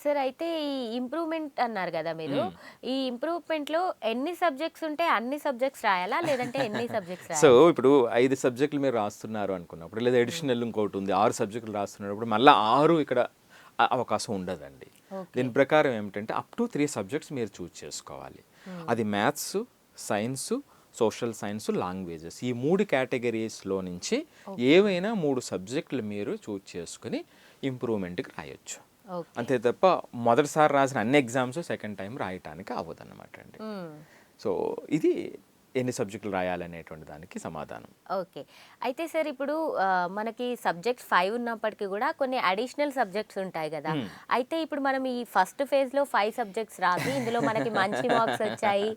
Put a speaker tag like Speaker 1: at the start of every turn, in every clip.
Speaker 1: Sir అయితే ఈ improvement అన్నారు గదా మీరు.
Speaker 2: హ్మ్.
Speaker 1: ఈ ఇంప్రూవ్‌మెంట్‌లో ఎన్ని సబ్జెక్ట్స్ ఉంటే అన్ని సబ్జెక్ట్స్ రాయాలా? లేదంటే ఎన్ని సబ్జెక్ట్స్
Speaker 2: సో,
Speaker 1: రాయాలి సార్?
Speaker 2: ఇప్పుడు 5 సబ్జెక్టులు మీరు రాస్తున్నారు అనుకున్నప్పుడు, లేదా
Speaker 1: హ్మ్.
Speaker 2: అడిషనల్ ఇంకోటుంది 6 సబ్జెక్టులు రాస్తున్నప్పుడు మళ్ళా 6 ఇక్కడ అవకాశం ఉండదండి.
Speaker 1: ఓకే.
Speaker 2: దీని ప్రకారం ఏమిటంటే అప్ టు 3 సబ్జెక్ట్స్ మీరు చూజ్ చేసుకోవాలి.
Speaker 1: హ్మ్.
Speaker 2: అది maths, science, social science, languages ఈ 3 కేటగిరీస్‌లో నుంచి
Speaker 1: ఓకే.
Speaker 2: ఏవైనా 3 సబ్జెక్టులు మీరు చూజ్ చేసుకొని ఇంప్రూవ్‌మెంట్‌కి రాయొచ్చు.
Speaker 1: ఓకే.
Speaker 2: అంతే తప్ప మొదటిసారి రాసిన అన్ని ఎగ్జామ్స్ సెకండ్ టైమ్ రాయటానికి అవ్వదన్నమాట అండి.
Speaker 1: హ్మ్.
Speaker 2: సో, ఇది ఎన్ని సబ్జెక్టులు రాయాలనేటువంటి దానికి సమాధానం.
Speaker 1: ఓకే. అయితే సార్ ఇప్పుడు మనకి సబ్జెక్ట్స్ 5 ఉన్నప్పటికి గూడా కొన్ని అడిషనల్ సబ్జెక్ట్స్ ఉంటాయి గదా!
Speaker 2: హ్మ్.
Speaker 1: అయితే ఇప్పుడు మనం ఈ ఫస్ట్ ఫేజ్‌లో 5 సబ్జెక్ట్స్ రాసి ఇందులో మనకి మంచి మార్క్స్ వచ్చాయి.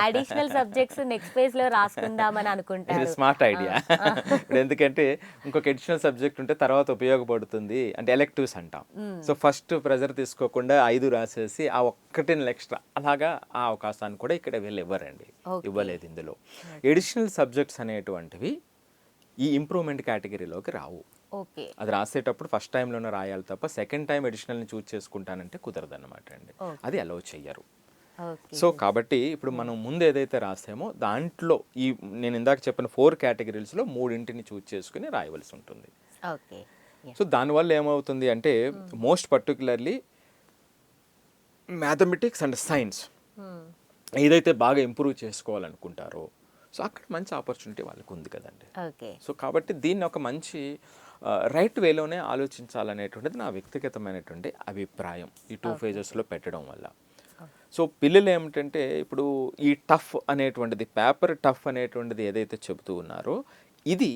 Speaker 1: అడిషనల్ సబ్జెక్ట్స్ నెక్స్ట్ ఫేజ్‌లో రాసుకుందామని
Speaker 2: ఇది
Speaker 1: అనుకుంటారు.
Speaker 2: స్మార్ట్
Speaker 1: ఆ!
Speaker 2: ఐడియా.
Speaker 1: ఆ!
Speaker 2: ఇప్పుడు ఎందుకంటే ఇంకొక అడిషనల్ సబ్జెక్ట్ ఉంటే తర్వాత ఉపయోగపడుతుంది. అంటే ఎలెక్టివ్స్ అంటాం.
Speaker 1: హ్మ్.
Speaker 2: సో, ఫస్ట్ ప్రెషర్ తీసుకోకుండా 5 రాసేసి ఆ ఒక్కటిని ఎక్స్‌ట్రా అలాగా ఆ అవకాశాన్ని కూడా ఇక్కడ వీళ్ళు ఇవ్వరండి.
Speaker 1: ఓకే.
Speaker 2: ఇవ్వలేదు ఇందులో.
Speaker 1: ఓకే.
Speaker 2: అడిషనల్ సబ్జెక్ట్స్ అనేటువంటివి ఈ ఇంప్రూవ్‌మెంట్ కేటగిరీలోకి రావు.
Speaker 1: ఓకే.
Speaker 2: అది రాసేటప్పుడు ఫస్ట్ టైమ్‌లోనే రాయాలి తప్ప సెకండ్ టైమ్ అడిషనల్‌ని చూజ్ చేసుకుంటానంటే కుదరదన్నమాట అండి. అది
Speaker 1: ఓకే.
Speaker 2: అలౌ చెయ్యరు.
Speaker 1: Okay
Speaker 2: so,
Speaker 1: sir.
Speaker 2: కాబట్టి ఇప్పుడు
Speaker 1: హ్మ్.
Speaker 2: మనం ముందు ఏదైతే రాసామో దాంట్లో ఈ నేను ఇందాక చెప్పిన 4 కేటగిరీస్‌లో మూడింటిని చూజ్ చేసుకొని రాయవలసి ఉంటుంది.
Speaker 1: ఓకే. యాహ్!
Speaker 2: సో, దానివల్ల ఏమవుతుంది అంటే
Speaker 1: హ్మ్.
Speaker 2: Most particularly mathematics and science
Speaker 1: హ్మ్.
Speaker 2: ఏదైతే బాగా ఇంప్రూవ్ చేసుకోవాలనుకుంటారో సో, అక్కడ మంచి ఆపర్చునిటీ వాళ్ళకి ఉంది కదండీ.
Speaker 1: ఓకే.
Speaker 2: సో, కాబట్టి దీన్ని ఒక మంచి రైట్ వేలోనే ఆలోచించాలనేటువంటిది నా వ్యక్తిగతమైనటువంటి అభిప్రాయం. ఈ 2
Speaker 1: ఓకే సార్.
Speaker 2: ఫేజెస్‌లో పెట్టడం వల్ల.
Speaker 1: ఓహ్!
Speaker 2: సో, పిల్లలు ఏమిటంటే ఇప్పుడు ఈ టఫ్ అనేటువంటిది పేపర్ టఫ్ అనేటువంటిది ఏదైతే చెబుతూ ఉన్నారో ఇది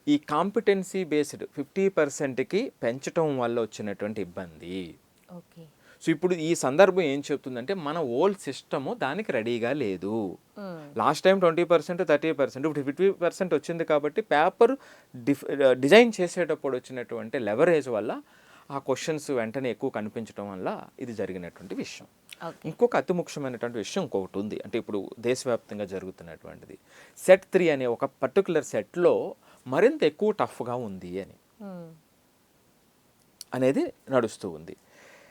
Speaker 2: ఈ కాంపిటెన్సీ బేస్డ్ 50%కి పెంచటం వల్ల వచ్చినటువంటి ఇబ్బంది.
Speaker 1: ఓకే.
Speaker 2: సో, ఇప్పుడు ఈ సందర్భం ఏం చెప్తుందంటే మన ఓల్డ్ సిస్టము దానికి రెడీగా లేదు.
Speaker 1: హ్మ్.
Speaker 2: లాస్ట్ టైం 20%, 30% ఇప్పుడు 50% వచ్చింది కాబట్టి పేపర్ డిజైన్ చేసేటప్పుడు వచ్చినటువంటి లెవరేజ్ వల్ల ఆ క్వశ్చన్స్ వెంటనే ఎక్కువ కనిపించడం వల్ల ఇది జరిగినటువంటి విషయం.
Speaker 1: ఓకే.
Speaker 2: ఇంకొక అతి ముఖ్యమైనటువంటి విషయం ఇంకొకటి ఉంది. అంటే ఇప్పుడు దేశవ్యాప్తంగా జరుగుతున్నటువంటిది. సెట్ 3 అనే ఒక పర్టిక్యులర్ సెట్‌లో మరింత ఎక్కువ టఫ్‌గా ఉంది అని
Speaker 1: హ్మ్.
Speaker 2: అనేది నడుస్తూ ఉంది.